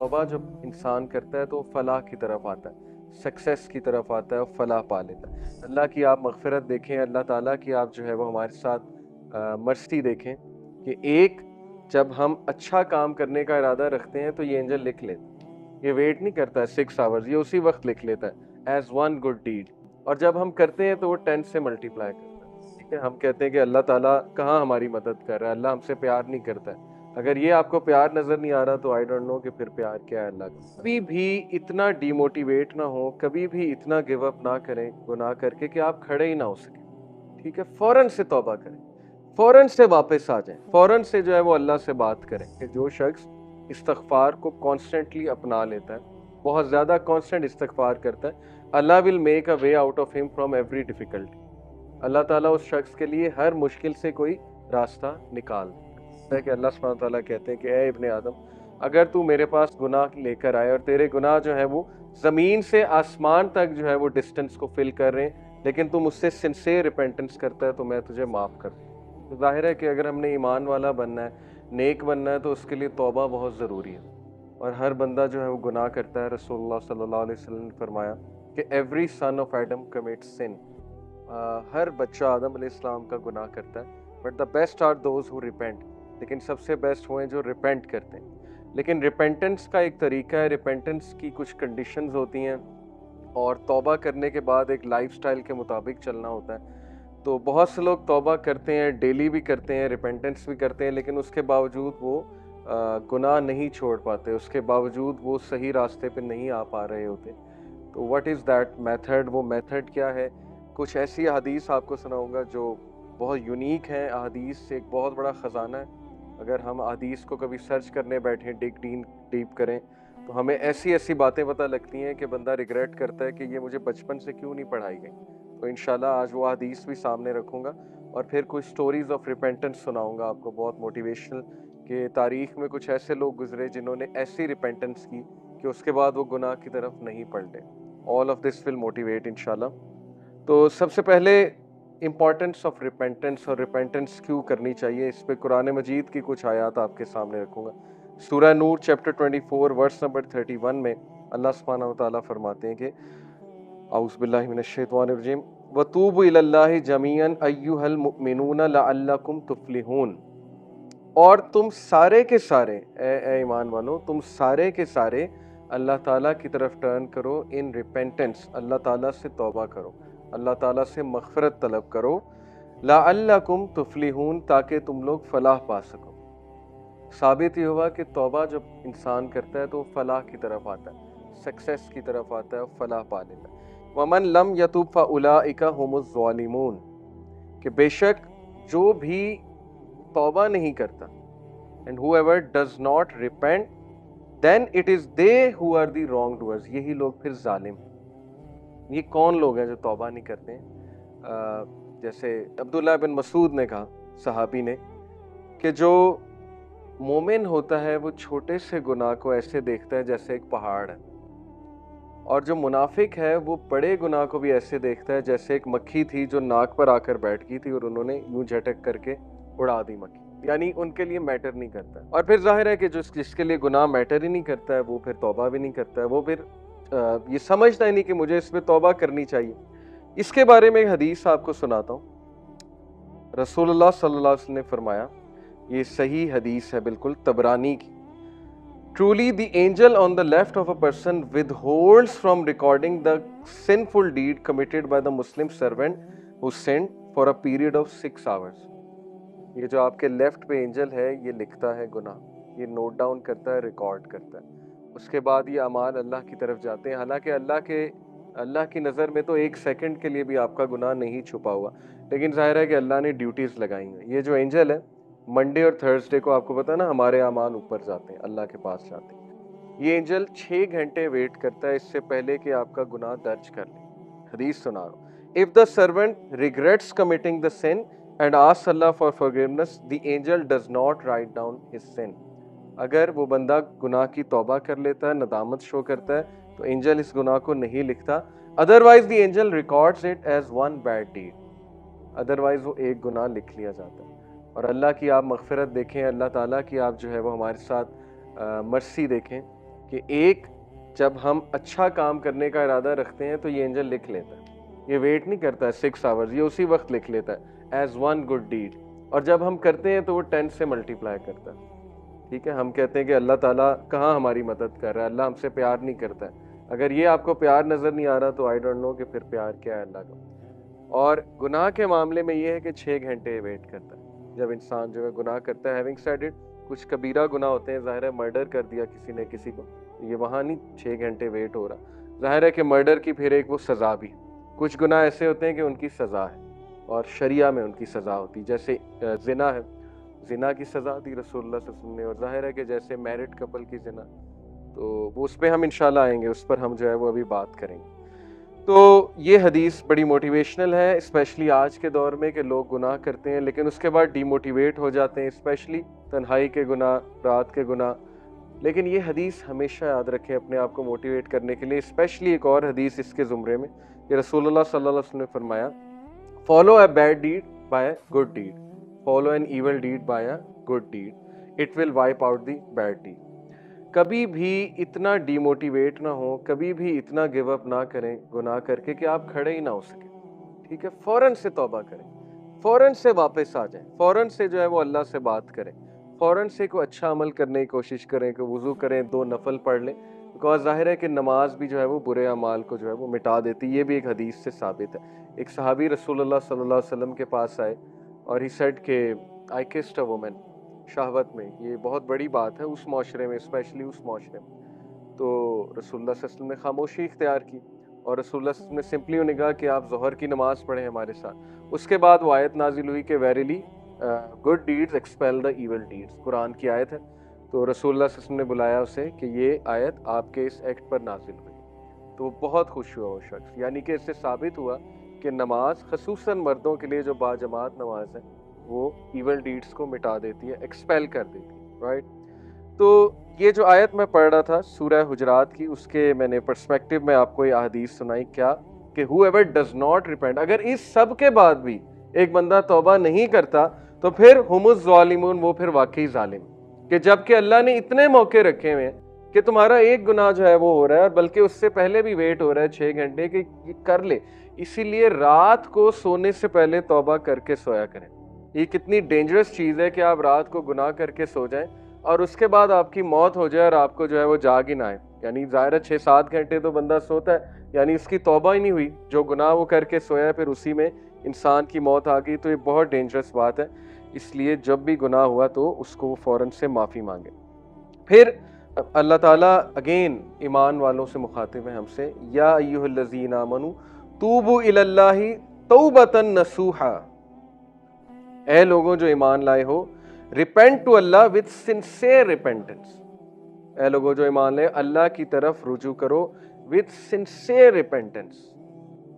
तौबा जब इंसान करता है तो फलाह की तरफ आता है, सक्सेस की तरफ आता है और फलाह पा लेता है। अल्लाह की आप मग़फ़िरत देखें, अल्लाह ताला की आप जो है वो हमारे साथ मर्सी देखें कि एक जब हम अच्छा काम करने का इरादा रखते हैं तो ये एंजल लिख लेता है। ये वेट नहीं करता है 6 आवर्स, ये उसी वक्त लिख लेता है एज़ वन गुड डीड। और जब हम करते हैं तो वो 10 से मल्टीप्लाई करता है। ठीक है, हम कहते हैं कि अल्लाह ताला कहाँ हमारी मदद कर रहा है, अल्लाह हमसे प्यार नहीं करता है। अगर ये आपको प्यार नजर नहीं आ रहा तो आई डोंट नो कि फिर प्यार क्या है अल्लाह का। कभी भी इतना डिमोटिवेट ना हो, कभी भी इतना गिव अप ना करें गुनाह करके कि आप खड़े ही ना हो सके। ठीक है, फौरन से तौबा करें, फौरन से वापस आ जाएं, फौरन से जो है वो अल्लाह से बात करें। कि जो शख्स इस्तगफार को कॉन्स्टेंटली अपना लेता है, बहुत ज़्यादा कॉन्स्टेंट इस्तगफार करता है, Allah will make a way out of him from every difficulty. Allah ताला उस शख्स के लिए हर मुश्किल से कोई रास्ता निकाल देता है। कि अल्लाह सुब्हानहू व तआला कहते हैं कि ए इब्ने आदम, अगर तू मेरे पास गुनाह लेकर आए और तेरे गुनाह जो है वो ज़मीन से आसमान तक जो है वो डिस्टेंस को फिल कर रहे हैं, लेकिन तू मुझसे सिंसियर रिपेंटेंस करता है तो मैं तुझे माफ़ कर दूँ। तो ज़ाहिर है कि अगर हमने ईमान वाला बनना है, नेक बनना है, तो उसके लिए तौबा बहुत ज़रूरी है। और हर बंदा जो है वो गुनाह करता है। रसूलुल्लाह सल्लल्लाहु अलैहि वसल्लम ने फरमाया कि every son of Adam commits sin. हर बच्चा आदम अलैहिस्सलाम का गुनाह करता है, but the best are those who repent. लेकिन सबसे बेस्ट वो हैं जो रिपेंट करते हैं। लेकिन रिपेंटेंस का एक तरीका है, रिपेंटेंस की कुछ कंडीशंस होती हैं और तौबा करने के बाद एक लाइफस्टाइल के मुताबिक चलना होता है। तो बहुत से लोग तौबा करते हैं, डेली भी करते हैं, रिपेंटेंस भी करते हैं, लेकिन उसके बावजूद वो गुनाह नहीं छोड़ पाते, उसके बावजूद वो सही रास्ते पे नहीं आ पा रहे होते। तो व्हाट इज़ दैट मेथड? वो मेथड क्या है? कुछ ऐसी अहादीस आपको सुनाऊंगा जो बहुत यूनिक हैं। अहादीस एक बहुत बड़ा ख़जाना है। अगर हम अहादीस को कभी सर्च करने बैठें, डीप करें, तो हमें ऐसी ऐसी बातें पता लगती हैं कि बंदा रिग्रेट करता है कि ये मुझे बचपन से क्यों नहीं पढ़ाई गई। तो इंशाल्लाह आज वो हदीस भी सामने रखूँगा और फिर कुछ स्टोरीज़ ऑफ रिपेंटेंस सुनाऊँगा आपको, बहुत मोटिवेशनल, कि तारीख़ में कुछ ऐसे लोग गुज़रे जिन्होंने ऐसी रिपेंटेंस की कि उसके बाद वो गुनाह की तरफ नहीं पलटे। All of this will motivate इंशाल्लाह। तो सबसे पहले इम्पॉर्टेंस ऑफ रिपेंटेंस और रिपेंटेंस क्यों करनी चाहिए, इस पे कुरान मजीद की कुछ आयत आपके सामने रखूँगा। सूरह नूर चैप्टर 24 वर्स नंबर 31 में अल्लाह सुब्हानहू व तआला फरमाते हैं कि औज़ु बिल्लाहि मिनश शैतानिर रजीम वतूबू इलल्लाहि जमीअन अय्युहल मुमिनून लअल्लकुम तुफ्लिहून। और तुम सारे के सारे ए ईमान वालों, तुम सारे के सारे अल्लाह ताला की तरफ टर्न करो इन रिपेंटेंस। अल्लाह ताला से तौबा करो, अल्लाह ताला से मग़फ़िरत तलब करो, लअल्लकुम तुफ्लिहून, ताकि तुम लोग फलाह पा सको। साबित ये हुआ कि तौबा जब इंसान करता है तो फलाह की तरफ आता है, सक्सेस की तरफ आता है और फलाह पा लेता है। वमन लम यतूब फ़उलाइका हुमुज़ ज़ालिमून, कि बेशक जो भी तौबा नहीं करता, and whoever does not repent then it is they who are the wrongdoers, यही लोग फिर जालिम हैं। ये कौन लोग हैं जो तौबा नहीं करते हैं? जैसे अब्दुल्लाह बिन मसूद ने कहा, सहाबी ने, कि जो मोमिन होता है वो छोटे से गुनाह को ऐसे देखता है जैसे एक पहाड़ है, और जो मुनाफिक है वो बड़े गुनाह को भी ऐसे देखता है जैसे एक मक्खी थी जो नाक पर आकर बैठ गई थी और उन्होंने यूं झटक करके उड़ा दी मक्खी। यानी उनके लिए मैटर नहीं करता है। और फिर जाहिर है कि जिसके लिए गुनाह मैटर ही नहीं करता है वो फिर तौबा भी नहीं करता है, वो फिर ये समझता ही नहीं कि मुझे इसमें तौबा करनी चाहिए। इसके बारे में एक हदीस आपको सुनाता हूँ। रसूलुल्लाह सल्लल्लाहु अलैहि वसल्लम ने फरमाया, ये सही हदीस है बिल्कुल, तबरानी की। Truly, the angel on the left of a person withholds from recording the sinful deed committed by the Muslim servant who sinned for a period of 6 hours. ये जो आपके लेफ्ट पे एंजल है ये लिखता है गुनाह, ये नोट डाउन करता है, रिकॉर्ड करता है। उसके बाद ये अमाल अल्लाह की तरफ जाते हैं। हालांकि अल्लाह की नज़र में तो एक सेकंड के लिए भी आपका गुनाह नहीं छुपा हुआ, लेकिन जाहिर है कि अल्लाह ने ड्यूटीज़ लगाई हैं। ये जो एंजल है, मंडे और थर्सडे को आपको पता है ना, हमारे अमाल ऊपर जाते हैं, अल्लाह के पास जाते हैं। ये एंजल 6 घंटे वेट करता है इससे पहले कि आपका गुनाह दर्ज कर ले। हदीस सुना रहा हूँ। If the servant regrets committing the sin and asks Allah for forgiveness, the angel does not write down his sin. अगर वो बंदा गुनाह की तौबा कर लेता है, नदामत शो करता है, तो एंजल इस गुनाह को नहीं लिखता। Otherwise the angel records it as one bad deed. Otherwise वो एक गुनाह लिख लिया जाता है। और अल्लाह की आप मग़फ़िरत देखें, अल्लाह ताला की आप जो है वो हमारे साथ मर्सी देखें کہ ایک جب ہم اچھا کام کرنے کا ارادہ رکھتے ہیں تو یہ انجل لکھ لیتا ہے, یہ ویٹ نہیں کرتا ہے 6 آورز, یہ اسی وقت لکھ لیتا ہے ایز ون گڈ ڈیڈ. اور جب ہم کرتے ہیں تو وہ 10 سے ملٹیپلائی کرتا ہے. ٹھیک ہے, ہم کہتے ہیں کہ اللہ تعالیٰ کہاں ہماری مدد کر رہا ہے, اللہ ہم سے پیار نہیں کرتا ہے. اگر یہ آپ کو پیار نظر نہیں آ رہا تو آئی ڈونٹ نو کہ پھر پیار کیا ہے اللہ کا. اور گناہ کے معاملے میں یہ ہے کہ 6 گھنٹے ویٹ کرتا ہے جب انسان جو ہے گناہ کرتا ہے. ہیونگ سیڈ اٹ, کچھ کبیرہ گناہ ہوتے ہیں, ظاہر ہے مرڈر کر دیا کسی نے کسی کو, یہ وہاں نہیں 6 گھنٹے ویٹ ہو رہا. ظاہر ہے کہ مرڈر کی پھر ایک وہ سزا بھی, کچھ گناہ ایسے ہوتے ہیں کہ ان کی سزا ہے اور شریعہ میں ان کی سزا ہوتی, جیسے زنا ہے, زنا کی سزا دی رسول اللہ صلی اللہ علیہ وسلم نے. اور ظاہر ہے کہ جیسے میرڈ کپل کی زنا, تو وہ اس پہ ہم انشاءاللہ آئیں گے, اس پر ہم جو ہے وہ ابھی بات کریں گے. تو یہ حدیث بڑی موٹیویشنل ہے, اسپیشلی آج کے دور میں کہ لوگ گناہ کرتے ہیں لیکن اس کے بعد ڈی موٹیویٹ ہو جاتے ہیں, اسپیشلی تنہائی کے گناہ, رات کے گناہ. لیکن یہ حدیث ہمیشہ یاد رکھیں اپنے آپ کو موٹیویٹ کرنے کے لیے, اسپیشلی ایک اور حدیث اس کے زمرے میں کہ رسول اللہ صلی اللہ علیہ وسلم نے فرمایا, follow a bad deed by a good deed, follow an evil deed by a good deed, it will wipe out the bad deed. کبھی بھی اتنا ڈی موٹیویٹ نہ ہو, کبھی بھی اتنا گیو اپ نہ کریں گناہ کر کے کہ آپ کھڑے ہی نہ ہو سکیں. ٹھیک ہے, فوراً سے توبہ کریں, فوراً سے واپس آ جائیں, فوراً سے جو ہے وہ اللہ سے بات کریں, فوراً سے کوئی اچھا عمل کرنے کی کوشش کریں, کہ وضو کریں, 2 نفل پڑھ لیں, بیکاز ظاہر ہے کہ نماز بھی جو ہے وہ برے اعمال کو جو ہے وہ مٹا دیتی. یہ بھی ایک حدیث سے ثابت ہے. ایک صحابی رسول اللہ صلی اللہ علیہ وسلم کے پاس آئے اور ہی سیڈ کہ آئی کسڈ اے وومن, شہوت میں, یہ بہت بڑی بات ہے اس معاشرے میں, اسپیشلی اس معاشرے میں. تو رسول اللہ صلی اللہ علیہ وسلم نے خاموشی اختیار کی اور رسول اللہ صلی اللہ علیہ وسلم نے سمپلی انہیں کہا کہ آپ ظہر کی نماز پڑھیں ہمارے ساتھ. اس کے بعد وہ آیت نازل ہوئی کہ ویریلی گڈ ڈیڈز ایکسپیل دا ایول ڈیڈز, قرآن کی آیت ہے. تو رسول اللہ صلی اللہ علیہ وسلم نے بلایا اسے کہ یہ آیت آپ کے اس ایکٹ پر نازل ہوئی. تو وہ بہت خوش ہوا وہ شخص, یعنی کہ اس سے ثابت ہوا کہ نماز خصوصاً مردوں کے لیے جو باجماعت نماز ہے وہ ایول ڈیڈز کو مٹا دیتی ہے, ایکسپیل کر دیتی ہے, رائٹ. تو یہ جو آیت میں پڑھ رہا تھا سورہ حجرات کی, اس کے میں نے پرسپیکٹو میں آپ کو یہ احادیث سنائی. کیا کہ whoever does not repent, اگر اس سب کے بعد بھی ایک بندہ توبہ نہیں کرتا تو پھر ہم الظالمون, وہ پھر واقعی ظالم, کہ جب کہ اللہ نے اتنے موقع رکھے ہوئے ہیں کہ تمہارا ایک گناہ جو ہے وہ ہو رہا ہے, اور بلکہ اس سے پہلے بھی ویٹ ہو رہا ہے 6 گھنٹے کہ کر لے. اسی لیے رات کو سونے سے پہلے توبہ کر کے سویا کریں. یہ کتنی ڈینجرس چیز ہے کہ آپ رات کو گناہ کر کے سو جائیں اور اس کے بعد آپ کی موت ہو جائے اور آپ کو جو ہے وہ جاگ ہی نہ آئے. یعنی ظاہر ہے 6-7 گھنٹے تو بندہ سوتا ہے, یعنی اس کی توبہ ہی نہیں ہوئی, جو گناہ وہ کر کے سویا پھر اسی میں انسان کی موت آ گئی. تو یہ بہت ڈینجرس بات ہے, اس لیے جب بھی گناہ ہوا تو اس کو فوراً سے معافی مانگے. پھر اللہ تعالیٰ اگین ایمان والوں سے مخاطب ہے ہم سے, یا ایھا الذین آمنوا توبوا الی اللہ توبۃ نصوحا, اے لوگوں جو ایمان لائے ہو, repent to Allah with sincere repentance. اے لوگوں جو ایمان لائے اللہ کی طرف رجوع کرو with sincere repentance.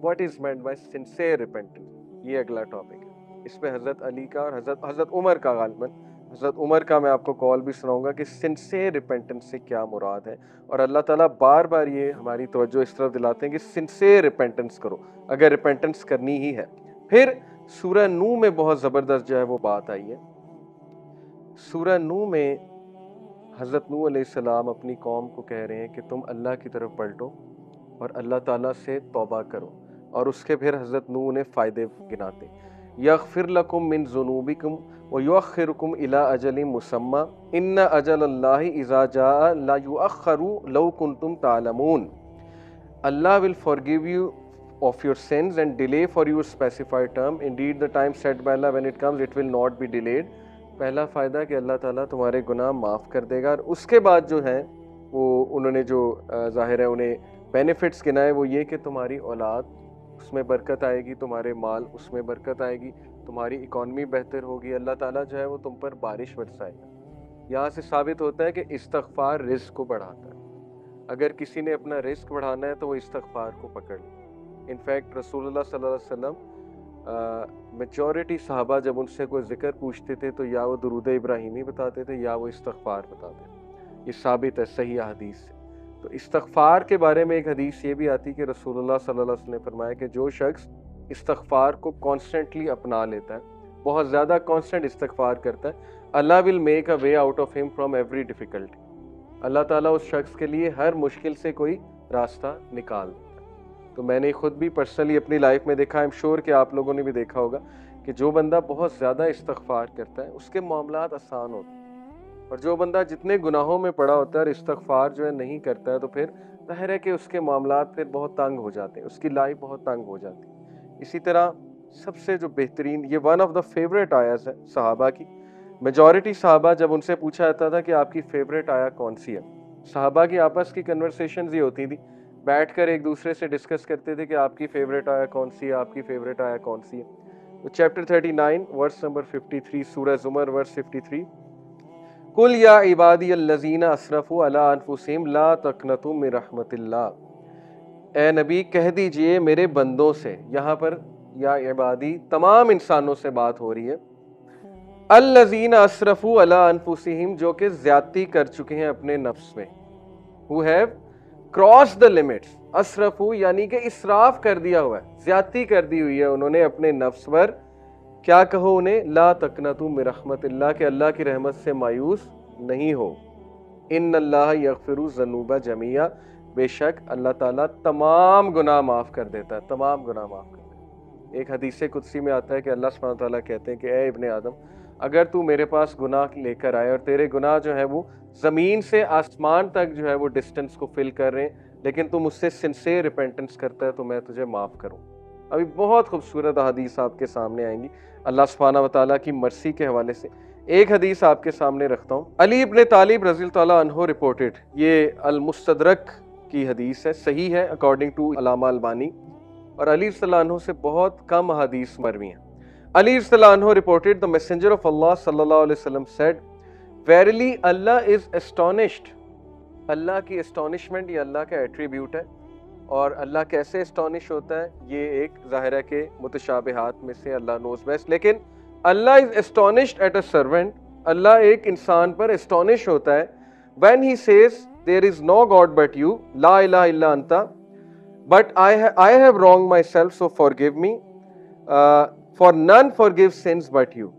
What is meant by sincere repentance, یہ اگلا ٹاپک ہے. اس پہ حضرت علی کا اور حضرت عمر کا, غالباً حضرت عمر کا میں آپ کو کال بھی سناؤں گا کہ سنسیئر ریپینٹنس سے کیا مراد ہے. اور اللہ تعالیٰ بار بار یہ ہماری توجہ اس طرف دلاتے ہیں کہ سنسیئر ریپینٹنس کرو اگر ریپینٹنس کرنی ہی ہے. پھر سورہ نوح میں بہت زبردست جو ہے وہ بات آئی ہے. سورہ نوح میں حضرت نوح علیہ السلام اپنی قوم کو کہہ رہے ہیں کہ تم اللہ کی طرف پلٹو اور اللہ تعالیٰ سے توبہ کرو. اور اس کے پھر حضرت نوح نے فائدے گناتے, یغفر لکم من ذنوبکم ویؤخرکم الی اجل مسمی ان اجل اللہ اذا جاء لا یؤخر لو کنتم تعلمون. Allah will forgive you of your sins and delay for you a specified term. Indeed, the time set by Allah, when it comes, it will not be delayed. پہلا فائدہ کہ اللہ تعالیٰ تمہارے گناہ معاف کر دے گا. اور اس کے بعد جو ہیں وہ انہوں نے جو ظاہر ہے انہیں بینیفٹس گنائے, وہ یہ کہ تمہاری اولاد اس میں برکت آئے گی, تمہارے مال اس میں برکت آئے گی, تمہاری اکانومی بہتر ہوگی, اللہ تعالیٰ جو ہے وہ تم پر بارش برسائے گا. یہاں سے ثابت ہوتا ہے کہ استغفار رزق کو بڑھاتا ہے. اگر کسی نے اپنا رزق بڑھانا ہے تو وہ استغفار کو پکڑ لے. انفیکٹ رسول اللہ صلی اللہ علیہ وسلم میجورٹی صحابہ جب ان سے کوئی ذکر پوچھتے تھے تو یا وہ درود ابراہیمی بتاتے تھے یا وہ استغفار بتاتے تھے. یہ ثابت ہے صحیح حدیث سے. تو استغفار کے بارے میں ایک حدیث یہ بھی آتی کہ رسول اللہ صلی اللہ علیہ وسلم نے فرمایا کہ جو شخص استغفار کو کانسٹنٹلی اپنا لیتا ہے, بہت زیادہ کانسٹنٹ استغفار کرتا ہے, Allah will make a way out of him from every difficulty. Allah ताला उस शख्स के लिए हर मुश्किल से कोई रास्ता निकाल देता है। तो मैंने खुद भी पर्सनली अपनी लाइफ में देखा, आई एम श्योर कि आप लोगों ने भी देखा होगा कि जो बंदा बहुत ज़्यादा इस्तग़फ़ार करता है उसके मामलात आसान होते हैं, और जो बंदा जितने गुनाहों में पड़ा होता है और इस्तग़फ़ार जो है नहीं करता है तो फिर ज़ाहिर है कि उसके मामलात फिर बहुत तंग हो जाते हैं, उसकी लाइफ बहुत तंग हो जाती है। इसी तरह सबसे जो बेहतरीन, ये वन ऑफ द फेवरेट आयत है सहाबा की। मेजॉरिटी सहाबा, जब उनसे पूछा जाता था कि आपकी फेवरेट आया कौन सी है, सहाबा की आपस की कन्वर्सेशंस ये होती थी, बैठकर एक दूसरे से डिस्कस करते थे कि आपकी फेवरेट आया कौन सी है, आपकी फेवरेट आया कौन सी है। तो चैप्टर 39 वर्स नंबर 53, सूरह ज़ुमर वर्स 53, कुल या इबादी अल्लज़ीना असरफ़ू अला अनफुसिहिम ला तक़नतू मिन रहमतिल्लाह, ए नबी कह दीजिए मेरे बंदों से, यहाँ पर या इबादी तमाम इंसानों से बात हो रही है, अल्लज़ीना असरफ़ू अला अनफुसिहिम, जो कि ज़्यादती कर चुके हैं अपने नफ्स में, who have cross the limits, असरफ़ू यानी कि इसराफ कर दिया हुआ है, ज़्यादती कर दी हुई है उन्होंने अपने नफ्स पर। क्या कहो उन्हें, ला तक़नतू मिन रहमतिल्लाह, के अल्लाह की रहमत से मायूस नहीं हो। इन्नल्लाह यग़फ़िरु ज़ुनूबा जमीआ, बेशक अल्लाह ताला तमाम गुनाह माफ़ कर देता है, तमाम गुनाह माफ़ कर देता है। एक हदीस कुदसी में आता है कि अल्लाह सुब्हानहू तआला कहते हैं कि ए इब्ने आदम, अगर तू मेरे पास गुनाह लेकर आए और तेरे गुनाह जो है वो ज़मीन से आसमान तक जो है वो डिस्टेंस को फिल कर रहे हैं, लेकिन तू मुझसे सिंसियर रिपेंटेंस करता है तो मैं तुझे माफ़ करूँ। अभी बहुत खूबसूरत हदीस आपके सामने आएंगी अल्लाह सुब्हानहू व तआला की मर्सी के हवाले से। एक हदीस आपके सामने रखता हूँ। अली इब्न तालिब रज़ी अल्लाह अन्हु रिपोर्टेड, ये अल मुस्तदरक की हदीस है, सही है अकॉर्डिंग टू अल्लामा अलबानी, और अली रज़ियल्लाहु अन्हु से बहुत कम हदीस मरवी हैं। अली रज़ियल्लाहु अन्हु रिपोर्टेड, द मैसेंजर ऑफ अल्लाह सल्लल्लाहु अलैहि वसल्लम सेड, वेरिली अल्लाह इज एस्टोनिश्ड, अल्लाह की एस्टोनिशमेंट ये अल्लाह का एट्रीब्यूट है, और अल्लाह कैसे एस्टोनिश होता है ये एक ज़ाहिर है कि मुतशाबिहात में से अल्लाह नोज बेस्ट, लेकिन Allah is astonished at a servant, Allah एक इंसान पर एस्टोनिश होता है, when he says there is no god but you, ला इलाहा इल्ला अंता, but I have wrong my self so forgive me, for none forgive sins but you.